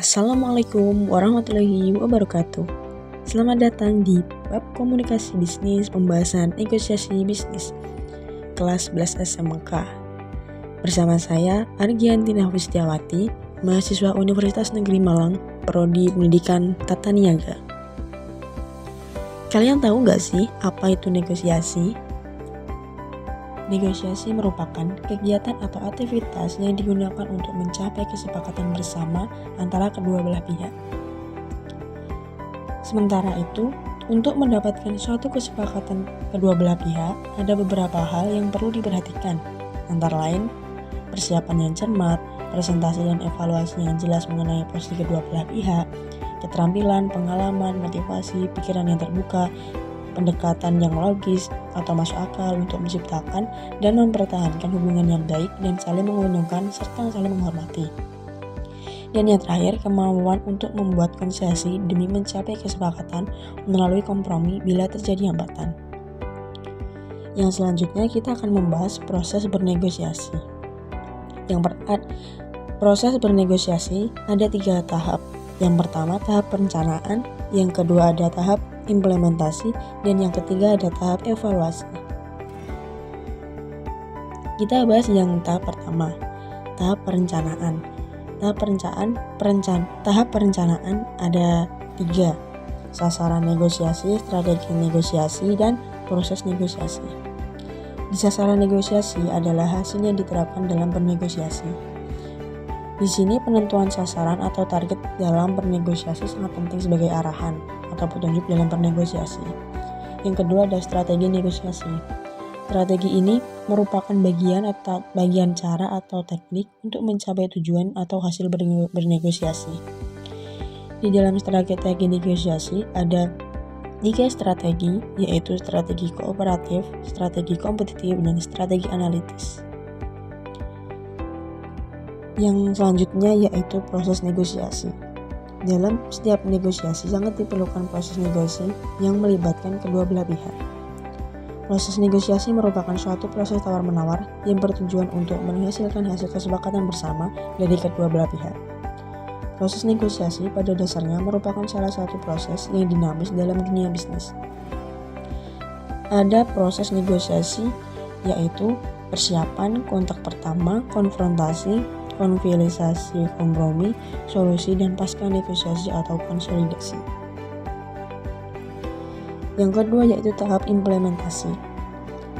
Assalamualaikum warahmatullahi wabarakatuh. Selamat datang di bab komunikasi bisnis pembahasan negosiasi bisnis kelas 11 SMK. Bersama saya Argiantina Husdiawati, mahasiswa Universitas Negeri Malang, Prodi Pendidikan Tata Niaga. Kalian tahu nggak sih apa itu negosiasi? Negosiasi merupakan kegiatan atau aktivitas yang digunakan untuk mencapai kesepakatan bersama antara kedua belah pihak. Sementara itu, untuk mendapatkan suatu kesepakatan kedua belah pihak, ada beberapa hal yang perlu diperhatikan, antara lain persiapan yang cermat, presentasi dan evaluasi yang jelas mengenai posisi kedua belah pihak, keterampilan, pengalaman, motivasi, pikiran yang terbuka, pendekatan yang logis atau masuk akal untuk menciptakan dan mempertahankan hubungan yang baik dan saling menguntungkan serta saling menghormati. Dan yang terakhir, kemampuan untuk membuat konsesi demi mencapai kesepakatan melalui kompromi bila terjadi hambatan. Yang selanjutnya kita akan membahas proses bernegosiasi. Proses bernegosiasi ada 3 tahap. Yang pertama tahap perencanaan, yang kedua ada tahap implementasi, dan yang ketiga ada tahap evaluasi. Kita bahas yang tahap pertama, tahap perencanaan. Tahap perencanaan ada 3, sasaran negosiasi, strategi negosiasi, dan proses negosiasi. Di sasaran negosiasi adalah hasil yang diterapkan dalam bernegosiasi. Di sini penentuan sasaran atau target dalam bernegosiasi sangat penting sebagai arahan atau petunjuk dalam bernegosiasi. Yang kedua ada strategi negosiasi. Strategi ini merupakan bagian cara atau teknik untuk mencapai tujuan atau hasil bernegosiasi. Di dalam strategi negosiasi ada 3 strategi, yaitu strategi kooperatif, strategi kompetitif, dan strategi analitis. Yang selanjutnya yaitu proses negosiasi. Dalam setiap negosiasi sangat diperlukan proses negosiasi yang melibatkan kedua belah pihak. Proses negosiasi merupakan suatu proses tawar-menawar yang bertujuan untuk menghasilkan hasil kesepakatan bersama dari kedua belah pihak. Proses negosiasi pada dasarnya merupakan salah satu proses yang dinamis dalam dunia bisnis. Ada proses negosiasi yaitu persiapan, kontak pertama, konfrontasi, konfilisasi, kompromi, solusi, dan pasca negosiasi atau konsolidasi. Yang kedua yaitu tahap implementasi.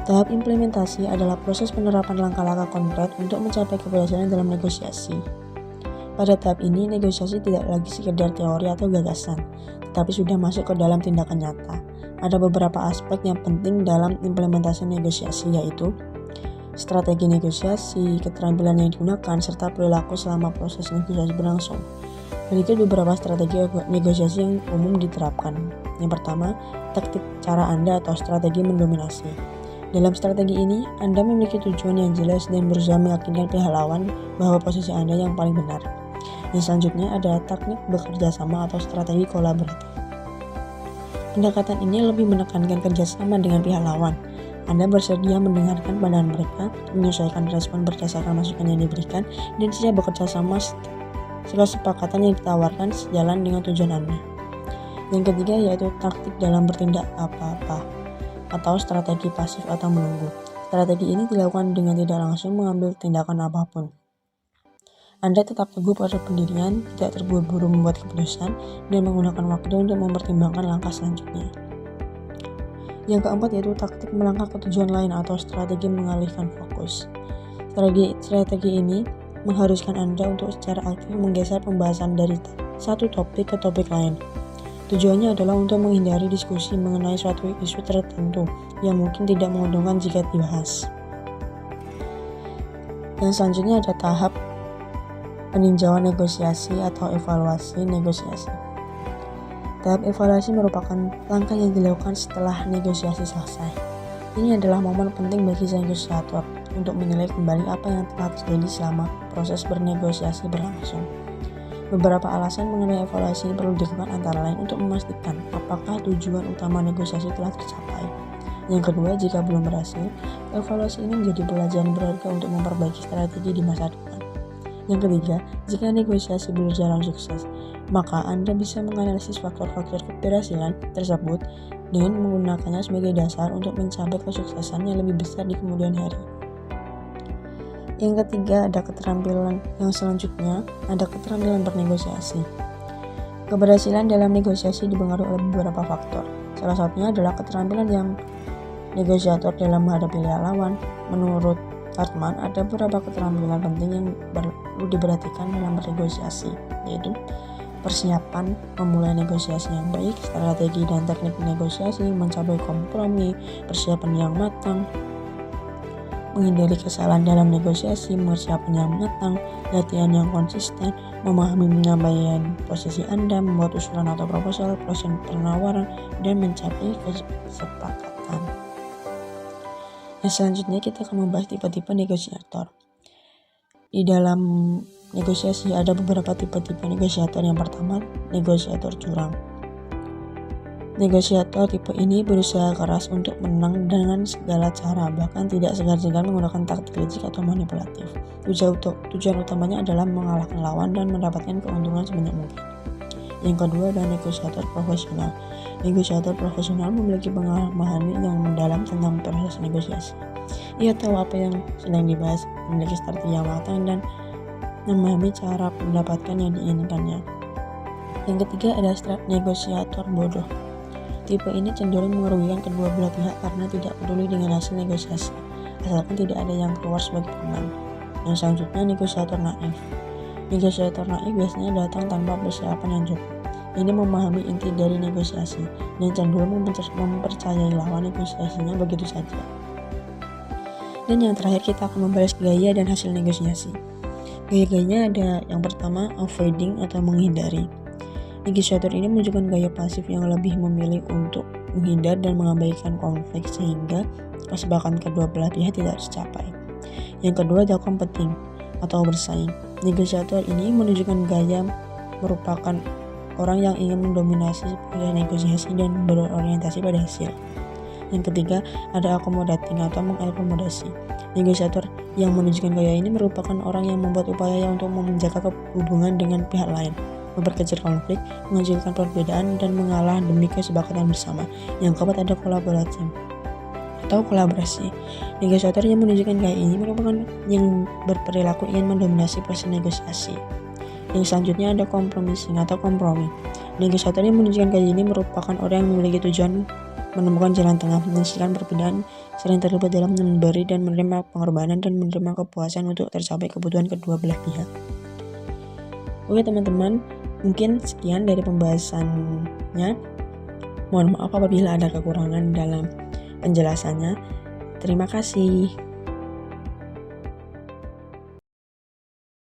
Tahap implementasi adalah proses penerapan langkah-langkah konkret untuk mencapai keberhasilan dalam negosiasi. Pada tahap ini, negosiasi tidak lagi sekedar teori atau gagasan, tetapi sudah masuk ke dalam tindakan nyata. Ada beberapa aspek yang penting dalam implementasi negosiasi, yaitu strategi negosiasi, keterampilan yang digunakan, serta perilaku selama proses negosiasi berlangsung. Berikut beberapa strategi negosiasi yang umum diterapkan. Yang pertama, taktik cara Anda atau strategi mendominasi. Dalam strategi ini, Anda memiliki tujuan yang jelas dan berusaha meyakinkan pihak lawan bahwa posisi Anda yang paling benar. Yang selanjutnya ada teknik bekerja sama atau strategi kolaboratif. Pendekatan ini lebih menekankan kerjasama dengan pihak lawan. Anda bersedia mendengarkan pandangan mereka, menyesuaikan respon berdasarkan masukan yang diberikan, dan siap bekerja sama kesepakatan yang ditawarkan sejalan dengan tujuan Anda. Yang ketiga yaitu taktik dalam bertindak apa-apa atau strategi pasif atau menunggu. Strategi ini dilakukan dengan tidak langsung mengambil tindakan apapun. Anda tetap teguh pada pendirian, tidak terburu-buru membuat keputusan, dan menggunakan waktu untuk mempertimbangkan langkah selanjutnya. Yang keempat yaitu taktik melangkah ke tujuan lain atau strategi mengalihkan fokus. Strategi ini mengharuskan Anda untuk secara aktif menggeser pembahasan dari satu topik ke topik lain. Tujuannya adalah untuk menghindari diskusi mengenai suatu isu tertentu yang mungkin tidak menguntungkan jika dibahas. Yang selanjutnya ada tahap peninjauan negosiasi atau evaluasi negosiasi. Tahap evaluasi merupakan langkah yang dilakukan setelah negosiasi selesai. Ini adalah momen penting bagi sang negosiator untuk menilai kembali apa yang telah terjadi selama proses bernegosiasi berlangsung. Beberapa alasan mengenai evaluasi ini perlu dilakukan antara lain untuk memastikan apakah tujuan utama negosiasi telah tercapai. Yang kedua, jika belum berhasil, evaluasi ini menjadi pelajaran berharga untuk memperbaiki strategi di masa depan. Yang ketiga, jika negosiasi berjalan sukses, maka Anda bisa menganalisis faktor-faktor keberhasilan tersebut dengan menggunakannya sebagai dasar untuk mencapai kesuksesan yang lebih besar di kemudian hari. Yang ketiga, ada keterampilan. Yang selanjutnya, ada keterampilan bernegosiasi. Keberhasilan dalam negosiasi dipengaruhi oleh beberapa faktor. Salah satunya adalah keterampilan yang negosiator dalam menghadapi lawan. Menurut Hartman, ada beberapa keterampilan penting yang perlu diperhatikan dalam bernegosiasi, yaitu persiapan memulai negosiasi yang baik, strategi dan teknik negosiasi, mencapai kompromi, persiapan yang matang, menghindari kesalahan dalam negosiasi, persiapan yang matang, latihan yang konsisten, memahami penyampaian posisi Anda, membuat usulan atau proposal, proses penawaran, dan mencapai kesepakatan. Yang selanjutnya kita akan membahas tipe-tipe negosiator. Di dalam negosiasi ada beberapa tipe-tipe negosiator. Yang pertama, negosiator curang. Negosiator tipe ini berusaha keras untuk menang dengan segala cara, bahkan tidak segan-segan menggunakan taktik licik atau manipulatif. Tujuan utamanya adalah mengalahkan lawan dan mendapatkan keuntungan sebanyak mungkin. Yang kedua adalah negosiator profesional. Negosiator profesional memiliki pengalaman yang mendalam tentang proses negosiasi. Ia tahu apa yang sedang dibahas, memiliki strategi yang matang, dan memahami cara mendapatkan yang diinginkannya. Yang ketiga adalah negosiator bodoh. Tipe ini cenderung merugikan kedua belah pihak karena tidak peduli dengan hasil negosiasi, asalkan tidak ada yang keluar sebagai pemenang. Yang selanjutnya, negosiator naif. Negosiator naif biasanya datang tanpa persiapan yang cukup. Ini memahami inti dari negosiasi dan cenderung mempercayai lawan negosiasinya begitu saja. Dan yang terakhir kita akan membahas gaya dan hasil negosiasi. Gaya-gayanya ada yang pertama, avoiding atau menghindari. Negosiator ini menunjukkan gaya pasif yang lebih memilih untuk menghindar dan mengabaikan konflik sehingga kesepakatan kedua belah pihak tidak tercapai. Yang kedua adalah competing atau bersaing. Negosiator ini menunjukkan gaya merupakan orang yang ingin mendominasi proses negosiasi dan berorientasi pada hasil. Yang ketiga ada accommodating atau mengakomodasi. Negosiator yang menunjukkan gaya ini merupakan orang yang membuat upaya untuk menjaga hubungan dengan pihak lain, memperkecil konflik, menghasilkan perbedaan, dan mengalah demi kesepakatan bersama. Yang keempat ada kolaborasi atau kolaborasi. Negosiator yang menunjukkan gaya ini merupakan yang berperilaku ingin mendominasi proses negosiasi. Yang selanjutnya ada compromising atau kompromi. Negosiator yang menunjukkan gaya ini merupakan orang yang memiliki tujuan menemukan jalan tengah, menyelesaikan perbedaan, sering terlibat dalam memberi dan menerima pengorbanan, dan menerima kepuasan untuk tercapai kebutuhan kedua belah pihak. Oke teman-teman, mungkin sekian dari pembahasannya. Mohon maaf apabila ada kekurangan dalam penjelasannya. Terima kasih.